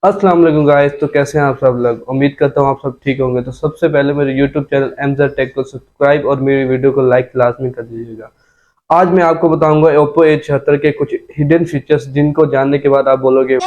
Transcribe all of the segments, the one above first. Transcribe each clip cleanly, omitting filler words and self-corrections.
अस्सलाम वालेकुम गाइस। तो कैसे हैं आप सब लोग? उम्मीद करता हूँ आप सब ठीक होंगे। तो सबसे पहले मेरे YouTube चैनल MZ Tech को सब्सक्राइब और मेरी वीडियो को लाइक लाजमी कर दीजिएगा। आज मैं आपको बताऊंगा Oppo A76 के कुछ हिडन फीचर्स जिनको जानने के बाद आप बोलोगे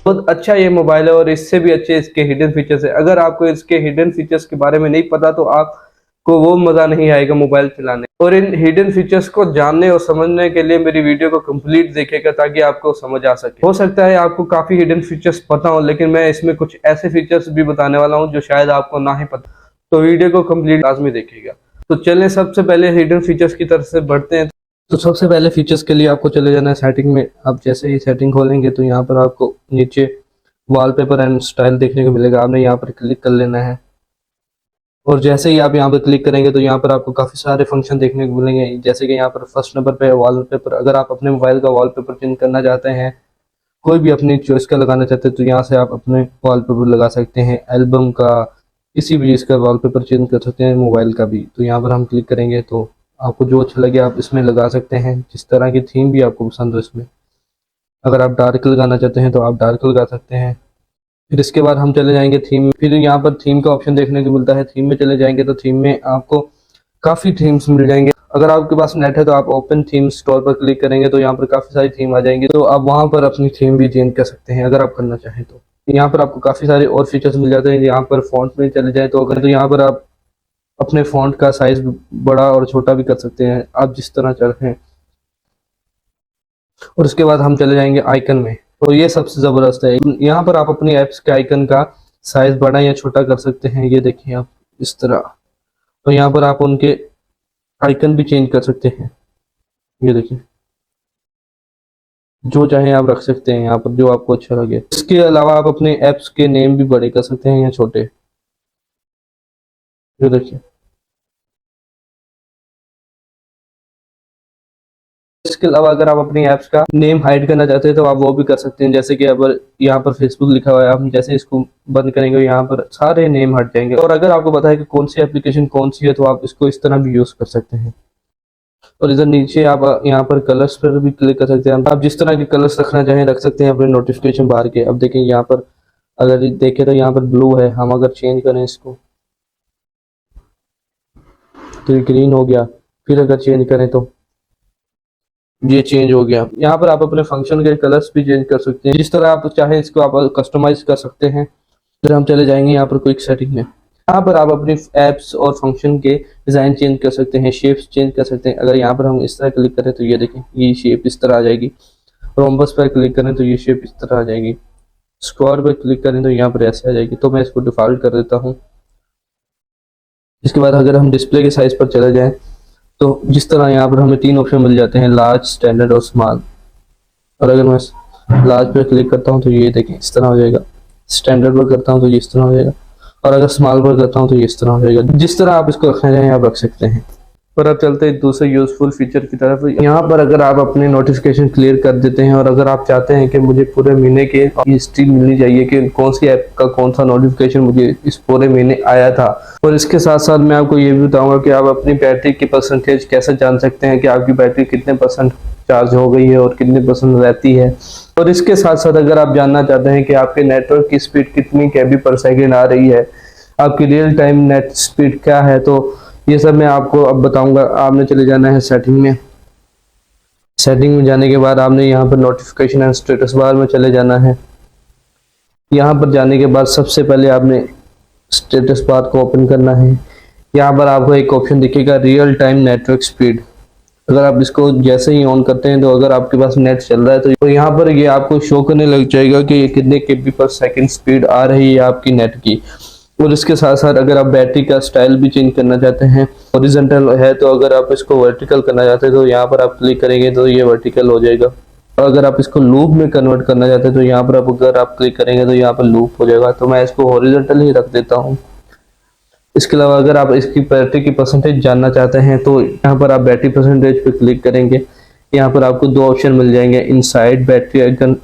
बहुत अच्छा ये मोबाइल है और इससे भी अच्छे इसके हिडन फीचर्स है। अगर आपको इसके हिडन फीचर्स के बारे में नहीं पता तो आपको वो मजा नहीं आएगा मोबाइल चलाने। और इन हिडन फीचर्स को जानने और समझने के लिए मेरी वीडियो को कंप्लीट देखिएगा ताकि आपको समझ आ सके। हो सकता है आपको काफी हिडन फीचर्स पता हो, लेकिन मैं इसमें कुछ ऐसे फीचर्स भी बताने वाला हूँ जो शायद आपको ना ही पता, तो वीडियो को कंप्लीट लाजमी देखिएगा। तो चलें सबसे पहले हिडन फीचर्स की तरफ से बढ़ते हैं। तो सबसे पहले फीचर्स के लिए आपको चले जाना है सेटिंग में। आप जैसे ही सेटिंग खोलेंगे तो यहाँ पर आपको नीचे वॉलपेपर एंड स्टाइल देखने को मिलेगा। आपने यहाँ पर क्लिक कर लेना है और जैसे ही आप यहाँ पर क्लिक करेंगे तो यहाँ पर आपको काफ़ी सारे फंक्शन देखने को मिलेंगे। जैसे कि यहाँ पर फर्स्ट नंबर पे वॉलपेपर। अगर आप अपने मोबाइल का वॉलपेपर चेंज करना चाहते हैं, कोई भी अपनी चॉइस का लगाना चाहते हैं, तो यहाँ से आप अपने वॉलपेपर लगा सकते हैं। एल्बम का, किसी भी चीज़ का वॉलपेपर चेंज कर सकते हैं, मोबाइल का भी। तो यहाँ पर हम क्लिक करेंगे तो आपको जो अच्छा लगे आप इसमें लगा सकते हैं, जिस तरह की थीम भी आपको पसंद हो इसमें। अगर आप डार्क लगाना चाहते हैं तो आप डार्क लगा सकते हैं। फिर इसके बाद हम चले जाएंगे थीम। फिर यहाँ पर थीम का ऑप्शन देखने को मिलता है। थीम में चले जाएंगे तो थीम में आपको काफ़ी थीम्स मिल जाएंगे। अगर आपके पास नेट है तो आप ओपन थीम स्टोर पर क्लिक करेंगे तो यहाँ पर काफ़ी सारी थीम आ जाएंगी, तो आप वहाँ पर अपनी थीम भी चेंज कर सकते हैं अगर आप करना चाहें तो। यहाँ पर आपको काफ़ी सारे और फीचर्स मिल जाते हैं। यहाँ पर फॉन्ट में चले जाए तो अगर तो यहाँ पर आप अपने फॉन्ट का साइज बड़ा और छोटा भी कर सकते हैं, आप जिस तरह चाहें। और उसके बाद हम चले जाएंगे आइकन में। तो ये सबसे ज़बरदस्त है। यहाँ पर आप अपनी ऐप्स के आइकन का साइज बड़ा या छोटा कर सकते हैं। ये देखिए आप इस तरह। तो यहाँ पर आप उनके आइकन भी चेंज कर सकते हैं। ये देखिए, जो चाहे आप रख सकते हैं यहाँ पर, जो आपको अच्छा लगे। इसके अलावा आप अपने ऐप्स के नेम भी बड़े कर सकते हैं या छोटे। ये देखिए, इसके अलावा अगर आप अपनी ऐप्स का नेम हाइड करना चाहते हैं तो आप वो भी कर सकते हैं। जैसे कि अगर यहाँ पर फेसबुक लिखा हुआ है, हम जैसे इसको बंद करेंगे यहाँ पर सारे नेम हट जाएंगे। और अगर आपको पता है कि कौन सी एप्लीकेशन कौन सी है तो आप इसको इस तरह भी यूज कर सकते हैं। और इधर नीचे आप यहाँ पर कलर्स पर भी क्लिक कर सकते हैं। आप जिस तरह के कलर्स रखना चाहें रख सकते हैं अपने नोटिफिकेशन बार के। अब देखें यहाँ पर, अगर देखें तो यहाँ पर ब्लू है। हम अगर चेंज करें इसको तो ये ग्रीन हो गया। फिर अगर चेंज करें तो ये चेंज हो गया। यहाँ पर आप अपने फंक्शन के कलर्स भी चेंज कर सकते हैं, जिस तरह आप चाहें इसको आप कस्टमाइज कर सकते हैं। फिर हम चले जाएंगे यहाँ पर क्विक सेटिंग में। यहाँ पर आप अपनी एप्स और फंक्शन के डिज़ाइन चेंज कर सकते हैं, शेप्स चेंज कर सकते हैं। अगर यहाँ पर हम इस तरह क्लिक करें तो ये देखें, ये शेप इस तरह आ जाएगी। रोम्बस पर क्लिक करें तो ये शेप इस तरह आ जाएगी। स्क्वायर पर क्लिक करें तो यहाँ पर ऐसे आ जाएगी। तो मैं इसको डिफ़ॉल्ट कर देता हूँ। इसके बाद अगर हम डिस्प्ले के साइज़ पर चले जाएँ तो जिस तरह यहाँ पर हमें 3 ऑप्शन मिल जाते हैं, लार्ज, स्टैंडर्ड और स्मॉल। और अगर मैं लार्ज पर क्लिक करता हूँ तो ये देखें इस तरह हो जाएगा। स्टैंडर्ड पर करता हूँ तो ये इस तरह हो जाएगा। और अगर स्मॉल पर करता हूँ तो ये इस तरह हो जाएगा। जिस तरह आप इसको रखना चाहें आप रख सकते हैं। पर अब चलते हैं दूसरे यूजफुल फीचर की तरफ। यहाँ पर अगर आप अपने नोटिफिकेशन क्लियर कर देते हैं और अगर आप चाहते हैं कि मुझे पूरे महीने की हिस्ट्री मिलनी चाहिए कि कौन सी ऐप का कौन सा नोटिफिकेशन मुझे इस पूरे महीने आया था। और इसके साथ साथ मैं आपको ये भी बताऊंगा कि आप अपनी बैटरी की परसेंटेज कैसे जान सकते हैं कि आपकी बैटरी कितने % चार्ज हो गई है और कितने % रहती है। और इसके साथ साथ अगर आप जानना चाहते हैं कि आपके नेटवर्क की स्पीड कितनी KB/s आ रही है, आपकी रियल टाइम नेट स्पीड क्या है, तो ये सब मैं आपको अब बताऊंगा। आपने चले जाना है सेटिंग में। सेटिंग में जाने के बाद आपने यहाँ पर नोटिफिकेशन एंड स्टेटस बार में चले जाना है। यहाँ पर जाने के बाद सबसे पहले आपने स्टेटस बार को ओपन करना है। यहाँ पर आपको एक ऑप्शन दिखेगा रियल टाइम नेटवर्क स्पीड। अगर आप इसको जैसे ही ऑन करते हैं तो अगर आपके पास नेट चल रहा है तो यहाँ पर ये आपको शो करने लग जाएगा कि ये कितने KB/s स्पीड आ रही है आपकी नेट की। और इसके साथ साथ अगर आप बैटरी का स्टाइल भी चेंज करना चाहते हैं, हॉरिजॉन्टल है तो अगर आप इसको वर्टिकल करना चाहते हैं तो यहाँ पर आप क्लिक करेंगे तो ये वर्टिकल हो जाएगा। और अगर आप इसको लूप में कन्वर्ट करना चाहते हैं तो यहाँ पर अगर आप क्लिक करेंगे तो यहाँ पर लूप हो जाएगा। तो मैं इसको हॉरिजॉन्टल ही रख देता हूँ। इसके अलावा अगर आप इसकी बैटरी की परसेंटेज जानना चाहते हैं तो यहाँ पर आप बैटरी परसेंटेज पे क्लिक करेंगे। यहाँ पर आपको 2 ऑप्शन मिल जाएंगे, इनसाइड बैटरी आइकन।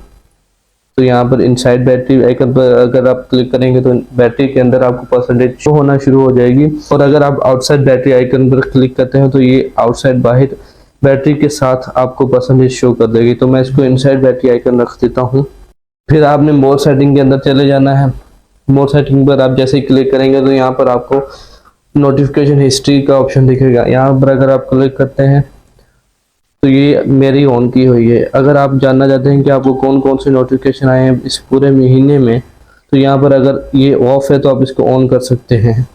तो यहाँ पर इनसाइड बैटरी आइकन पर अगर आप क्लिक करेंगे तो बैटरी के अंदर आपको परसेंटेज शो होना शुरू हो जाएगी। और अगर आप आउटसाइड बैटरी आइकन पर क्लिक करते हैं तो ये आउटसाइड बाहर बैटरी के साथ आपको परसेंटेज शो कर देगी। तो मैं इसको इनसाइड बैटरी आइकन रख देता हूँ। फिर आपने मोर सेटिंग के अंदर चले जाना है। मोर सेटिंग पर आप जैसे ही क्लिक करेंगे तो यहाँ पर आपको नोटिफिकेशन हिस्ट्री का ऑप्शन दिखेगा। यहाँ पर अगर आप क्लिक करते हैं तो ये मेरी ऑन की हुई है। अगर आप जानना चाहते हैं कि आपको कौन कौन से नोटिफिकेशन आए हैं इस पूरे महीने में, तो यहाँ पर अगर ये ऑफ है तो आप इसको ऑन कर सकते हैं।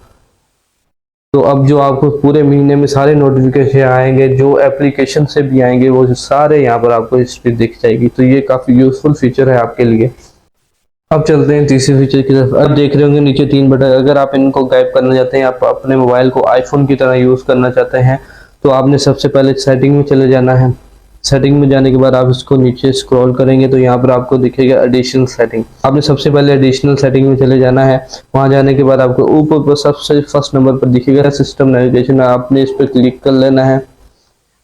तो अब जो आपको पूरे महीने में सारे नोटिफिकेशन आएंगे, जो एप्लीकेशन से भी आएंगे, वो सारे यहाँ पर आपको हिस्ट्री दिख जाएगी। तो ये काफ़ी यूजफुल फीचर है आपके लिए। अब चलते हैं तीसरे फीचर की तरफ। अब देख रहे होंगे नीचे 3 बटन। अगर आप इनको गायब करना चाहते हैं, आप अपने मोबाइल को आईफोन की तरह यूज़ करना चाहते हैं, तो आपने सबसे पहले सेटिंग में चले जाना है। सेटिंग में जाने के बाद आप इसको नीचे स्क्रॉल करेंगे तो यहाँ पर आपको दिखेगा एडिशनल सेटिंग। आपने सबसे पहले एडिशनल सेटिंग में चले जाना है। वहाँ जाने के बाद आपको ऊपर पर सबसे फर्स्ट नंबर पर दिखेगा सिस्टम नेविगेशन। आपने इस पर क्लिक कर लेना है।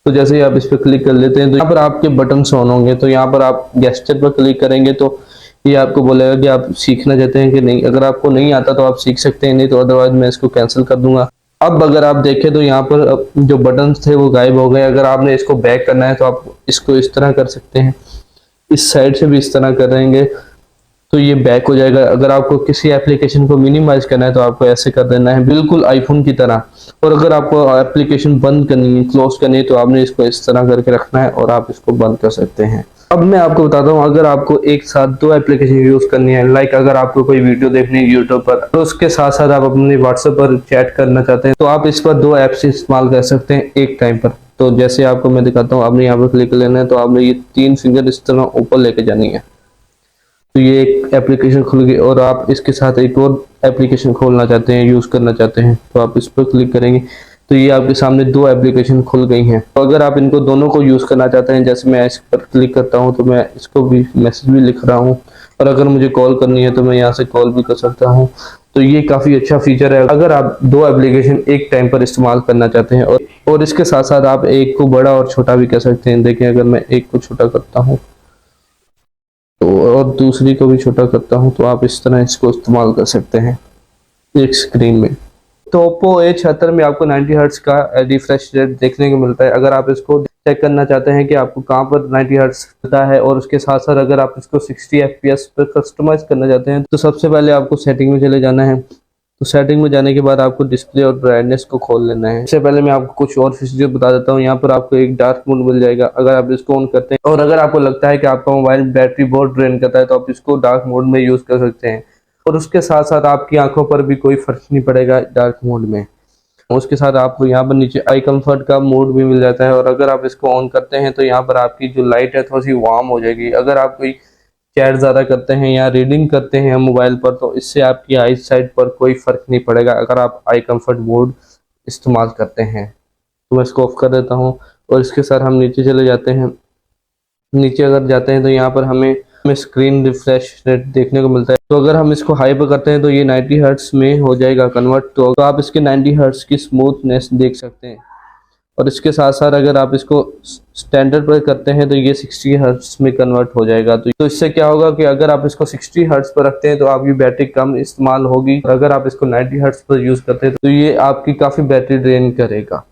तो जैसे ही आप इस पर क्लिक कर लेते हैं तो यहाँ पर आपके बटन ऑन होंगे। तो यहाँ पर आप गेस्चर पर क्लिक करेंगे तो ये आपको बोलेगा कि आप सीखना चाहते हैं कि नहीं। अगर आपको नहीं आता तो आप सीख सकते हैं, नहीं तो अदरवाइज मैं इसको कैंसिल कर दूंगा। अब अगर आप देखें तो यहाँ पर जो बटन थे वो गायब हो गए। अगर आपने इसको बैक करना है तो आप इसको इस तरह कर सकते हैं, इस साइड से भी इस तरह कर रहेंगे तो ये बैक हो जाएगा। अगर आपको किसी एप्लीकेशन को मिनिमाइज करना है तो आपको ऐसे कर देना है, बिल्कुल आईफोन की तरह। और अगर आपको एप्लीकेशन बंद करनी है, क्लोज करनी है, तो आपने इसको इस तरह करके रखना है और आप इसको बंद कर सकते हैं। अब मैं आपको बताता हूँ, अगर आपको एक साथ 2 एप्लीकेशन यूज करनी है, लाइक अगर आपको कोई वीडियो देखनी है यूट्यूब पर, तो उसके साथ साथ आप अपने व्हाट्सएप पर चैट करना चाहते हैं, तो आप इस पर 2 ऐप्स इस्तेमाल कर सकते हैं एक टाइम पर। तो जैसे आपको मैं दिखाता हूँ, आपने यहाँ पर क्लिक लेना है तो आपने ये 3 फिंगर इस तरह ऊपर लेके जानी है। तो ये एक एप्लीकेशन खुल गई और आप इसके साथ एक और एप्लीकेशन खोलना चाहते हैं, यूज करना चाहते हैं, तो आप इस पर क्लिक करेंगे तो ये आपके सामने 2 एप्लीकेशन खुल गई हैं। तो अगर आप इनको दोनों को यूज करना चाहते हैं, जैसे मैं इस पर क्लिक करता हूं तो मैं इसको भी मैसेज भी लिख रहा हूं, और अगर मुझे कॉल करनी है तो मैं यहाँ से कॉल भी कर सकता हूं। तो ये काफी अच्छा फीचर है अगर आप 2 एप्लीकेशन एक टाइम पर इस्तेमाल करना चाहते हैं। और इसके साथ साथ आप एक को बड़ा और छोटा भी कर सकते हैं। देखिए अगर मैं एक को छोटा करता हूँ तो और दूसरी को भी छोटा करता हूं, तो आप इस तरह इसको इस्तेमाल कर सकते हैं एक स्क्रीन में। तो Oppo A76 में आपको 90 हर्ट्ज का रिफ्रेश रेट देखने को मिलता है। अगर आप इसको चेक करना चाहते हैं कि आपको कहां पर 90 हर्ट्ज मिलता है, और उसके साथ साथ अगर आप इसको 60 FPS पर कस्टमाइज करना चाहते हैं, तो सबसे पहले आपको सेटिंग में चले जाना है। तो सेटिंग में जाने के बाद आपको डिस्प्ले और ब्राइटनेस को खोल लेना है। इससे पहले मैं आपको कुछ और फीचर बता देता हूँ। यहाँ पर आपको एक डार्क मोड मिल जाएगा अगर आप इसको ऑन करते हैं, और अगर आपको लगता है कि आपका मोबाइल बैटरी बहुत ड्रेन करता है तो आप इसको डार्क मोड में यूज कर सकते हैं। और उसके साथ साथ आपकी आंखों पर भी कोई फर्क नहीं पड़ेगा डार्क मोड में। उसके साथ आपको यहाँ पर नीचे आई कंफर्ट का मोड भी मिल जाता है, और अगर आप इसको ऑन करते हैं तो यहाँ पर आपकी जो लाइट है थोड़ी सी वार्म हो जाएगी। अगर आप कोई चैट ज़्यादा करते हैं या रीडिंग करते हैं मोबाइल पर, तो इससे आपकी आई साइट पर कोई फ़र्क नहीं पड़ेगा अगर आप आई कंफर्ट मोड इस्तेमाल करते हैं। तो मैं इसको ऑफ कर देता हूँ, और इसके साथ हम नीचे चले जाते हैं। नीचे अगर जाते हैं तो यहाँ पर हमें स्क्रीन रिफ्रेश रेट देखने को मिलता है। तो अगर हम इसको हाई पर करते हैं तो ये 90 हर्ट्ज में हो जाएगा कन्वर्ट। तो आप इसके 90 हर्ट्ज की स्मूथनेस देख सकते हैं। और इसके साथ साथ अगर आप इसको स्टैंडर्ड पर करते हैं तो ये 60 हर्ट्ज में कन्वर्ट हो जाएगा। तो इससे क्या होगा कि अगर आप इसको 60 हर्ट्ज पर रखते हैं तो आपकी बैटरी कम इस्तेमाल होगी, और अगर आप इसको 90 हर्ट्ज पर यूज करते हैं तो ये आपकी काफ़ी बैटरी ड्रेन करेगा।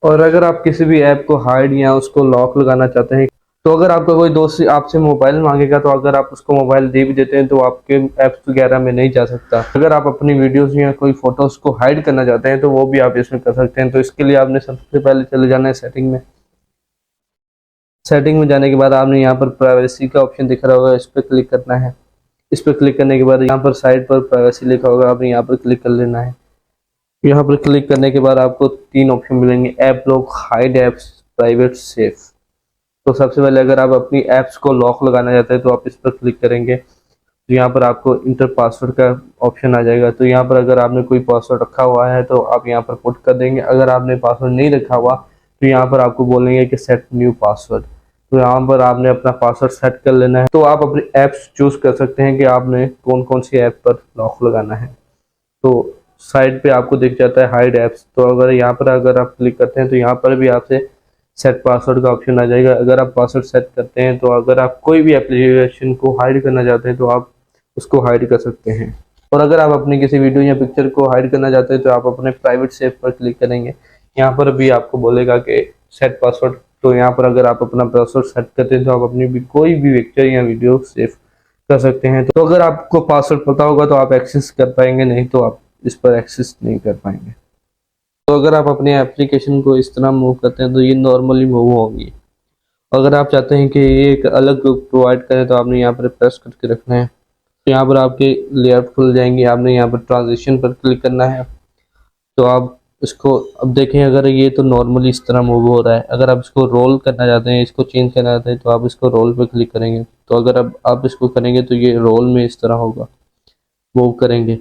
और अगर आप किसी भी ऐप को हाइड या उसको लॉक लगाना चाहते हैं, तो अगर आपका कोई दोस्त आपसे मोबाइल मांगेगा तो अगर आप उसको मोबाइल दे भी देते हैं तो आपके ऐप्स वगैरह में नहीं जा सकता। अगर आप अपनी वीडियोस या कोई फोटोज को हाइड करना चाहते हैं तो वो भी आप इसमें कर सकते हैं। तो इसके लिए आपने सबसे पहले चले जाना है सेटिंग में। सेटिंग में जाने के बाद आपने यहाँ पर प्राइवेसी का ऑप्शन दिख रहा होगा, इस पर क्लिक करना है। इस पर क्लिक करने के बाद यहाँ पर साइड पर प्राइवेसी लिखा होगा, आपने यहाँ पर क्लिक कर लेना है। यहाँ पर क्लिक करने के बाद आपको 3 ऑप्शन मिलेंगे, app lock, hide apps, private, safe. तो सबसे पहले अगर आप अपनी ऐप्स को लॉक लगाना चाहते हैं तो आप इस पर क्लिक करेंगे। तो यहाँ पर आपको इंटर पासवर्ड का ऑप्शन आ जाएगा। तो यहाँ पर अगर आपने कोई पासवर्ड रखा हुआ है तो आप यहाँ पर पुट कर देंगे। अगर आपने पासवर्ड नहीं रखा हुआ तो यहाँ पर आपको बोलेंगे कि सेट न्यू पासवर्ड। तो यहाँ पर आपने अपना पासवर्ड सेट कर लेना है। तो आप अपनी ऐप्स चूज कर सकते हैं कि आपने कौन कौन सी ऐप पर लॉक लगाना है। तो साइड पे आपको दिख जाता है हाइड ऐप्स। तो अगर यहाँ पर अगर आप क्लिक करते हैं तो यहाँ पर भी आपसे सेट पासवर्ड का ऑप्शन आ जाएगा। अगर आप पासवर्ड सेट करते हैं तो अगर आप कोई भी एप्लीकेशन को हाइड करना चाहते हैं तो आप उसको हाइड कर सकते हैं। और अगर आप अपनी किसी वीडियो या पिक्चर को हाइड करना चाहते हैं तो आप अपने प्राइवेट सेव पर क्लिक करेंगे। यहाँ पर भी आपको बोलेगा कि सेट पासवर्ड। तो यहाँ पर अगर आप अपना पासवर्ड सेट करते हैं तो आप अपनी भी कोई भी पिक्चर या वीडियो सेव कर सकते हैं। तो अगर आपको पासवर्ड पता होगा तो आप एक्सेस कर पाएंगे, नहीं तो आप इस पर एक्सेस नहीं कर पाएंगे। तो अगर आप अपने एप्लीकेशन को इस तरह मूव करते हैं तो ये नॉर्मली मूव होगी। अगर आप चाहते हैं कि ये एक अलग प्रोवाइड करें तो आपने यहाँ पर प्रेस करके रखना है। तो यहाँ पर आपके लेआउट खुल जाएंगे, आपने यहाँ पर ट्रांजिशन पर क्लिक करना है। तो आप इसको अब देखें, अगर ये तो नॉर्मली इस तरह मूव हो रहा है। अगर आप इसको रोल करना चाहते हैं, इसको चेंज करना चाहते हैं, तो आप इसको रोल पर क्लिक करेंगे। तो अगर अब आप इसको करेंगे तो ये रोल में इस तरह होगा, मूव करेंगे।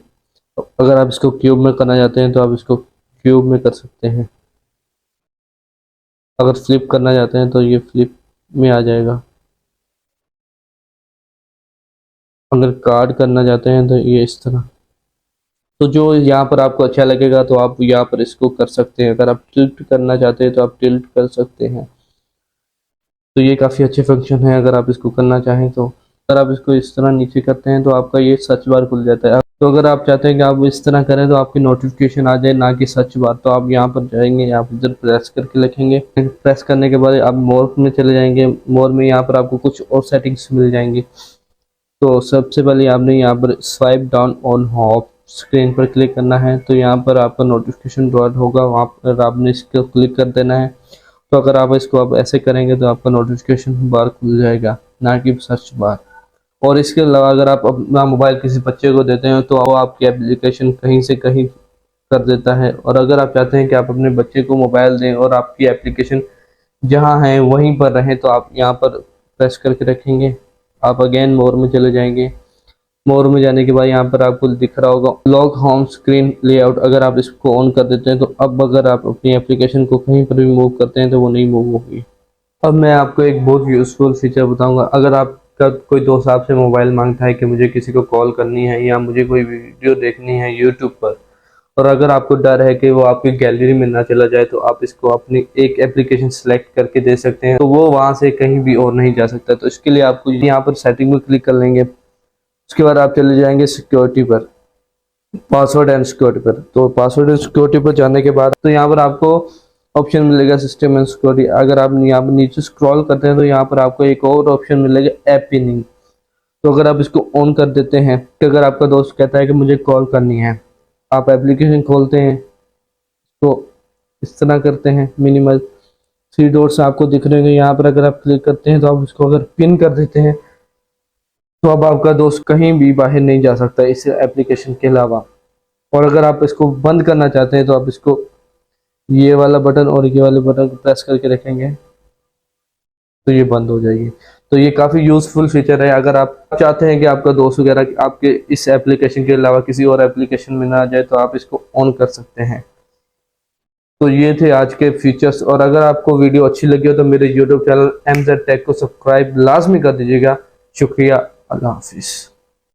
अगर आप इसको क्यूब में करना चाहते हैं तो आप इसको क्यूब में कर सकते हैं। अगर फ्लिप करना चाहते हैं तो ये फ्लिप में आ जाएगा। अगर कार्ड करना चाहते हैं तो ये इस तरह। तो जो यहाँ पर आपको अच्छा लगेगा तो आप यहाँ पर इसको कर सकते हैं। अगर आप टिल्ट करना चाहते हैं तो आप टिल्ट कर सकते हैं। तो ये काफ़ी अच्छे फंक्शन है अगर आप इसको करना चाहें तो। अगर आप इसको इस तरह नीचे करते हैं तो आपका ये सर्च बार खुल जाता है। तो अगर आप चाहते हैं कि आप इस तरह करें तो आपकी नोटिफिकेशन आ जाए, ना कि सर्च बार, तो आप यहाँ पर जाएंगे, आप इधर प्रेस करके लिखेंगे। प्रेस करने के बाद आप मोर में चले जाएंगे। मोर में यहाँ पर आपको कुछ और सेटिंग्स मिल जाएंगी। तो सबसे पहले आपने यहाँ पर swipe down on home screen पर क्लिक करना है। तो यहाँ पर आपका नोटिफिकेशन डॉट होगा, वहाँ पर आपने इसको क्लिक कर देना है। तो अगर आप इसको आप ऐसे करेंगे तो आपका नोटिफिकेशन बार खुल जाएगा, ना कि सर्च बार। और इसके अलावा अगर आप अपना मोबाइल किसी बच्चे को देते हैं तो वो आपकी एप्लीकेशन कहीं से कहीं कर देता है। और अगर आप चाहते हैं कि आप अपने बच्चे को मोबाइल दें और आपकी एप्लीकेशन जहाँ है वहीं पर रहें, तो आप यहाँ पर प्रेस करके रखेंगे। आप अगेन मोर में चले जाएंगे। मोर में जाने के बाद यहाँ पर आपको दिख रहा होगा लॉक होम स्क्रीन लेआउट। अगर आप इसको ऑन कर देते हैं तो अब अगर आप अपनी एप्लीकेशन को कहीं पर भी मूव करते हैं तो वो नहीं मूव होगी। अब मैं आपको एक बहुत यूज़फुल फीचर बताऊंगा। अगर आपका कोई दोस्त आपसे मोबाइल मांगता है कि मुझे किसी को कॉल करनी है या मुझे कोई वीडियो देखनी है यूट्यूब पर, और अगर आपको डर है कि वो आपकी गैलरी में ना चला जाए, तो आप इसको अपनी एक एप्लीकेशन सेलेक्ट करके दे सकते हैं, तो वो वहाँ से कहीं भी और नहीं जा सकता। तो इसके लिए आपको यहाँ पर सेटिंग में क्लिक कर लेंगे। उसके बाद आप चले जाएंगे सिक्योरिटी पर, पासवर्ड एंड सिक्योरिटी पर। तो पासवर्ड एंड सिक्योरिटी पर जाने के बाद तो यहाँ पर आपको ऑप्शन मिलेगा सिस्टम एंड सिक्योरिटी। अगर आप यहाँ पर नीचे स्क्रॉल करते हैं तो यहाँ पर आपको एक और ऑप्शन मिलेगा ऐप पिनिंग। तो अगर आप इसको ऑन कर देते हैं, तो अगर आपका दोस्त कहता है कि मुझे कॉल करनी है, आप एप्लीकेशन खोलते हैं तो इस तरह करते हैं मिनिमल 3 डॉट्स आपको दिख रहे हैं। यहाँ पर अगर आप क्लिक करते हैं तो आप इसको अगर पिन कर देते हैं तो अब आपका दोस्त कहीं भी बाहर नहीं जा सकता इस एप्लीकेशन के अलावा। और अगर आप इसको बंद करना चाहते हैं तो आप इसको ये वाला बटन और ये वाले बटन को प्रेस करके रखेंगे तो ये बंद हो जाएगी। तो ये काफ़ी यूज़फुल फीचर है। अगर आप चाहते हैं कि आपका दोस्त वगैरह आपके इस एप्लीकेशन के अलावा किसी और एप्लीकेशन में ना जाए तो आप इसको ऑन कर सकते हैं। तो ये थे आज के फीचर्स। और अगर आपको वीडियो अच्छी लगी हो तो मेरे यूट्यूब चैनल MZ Tech को सब्सक्राइब लाजमी कर दीजिएगा। शुक्रिया, अल्लाह हाफिज़।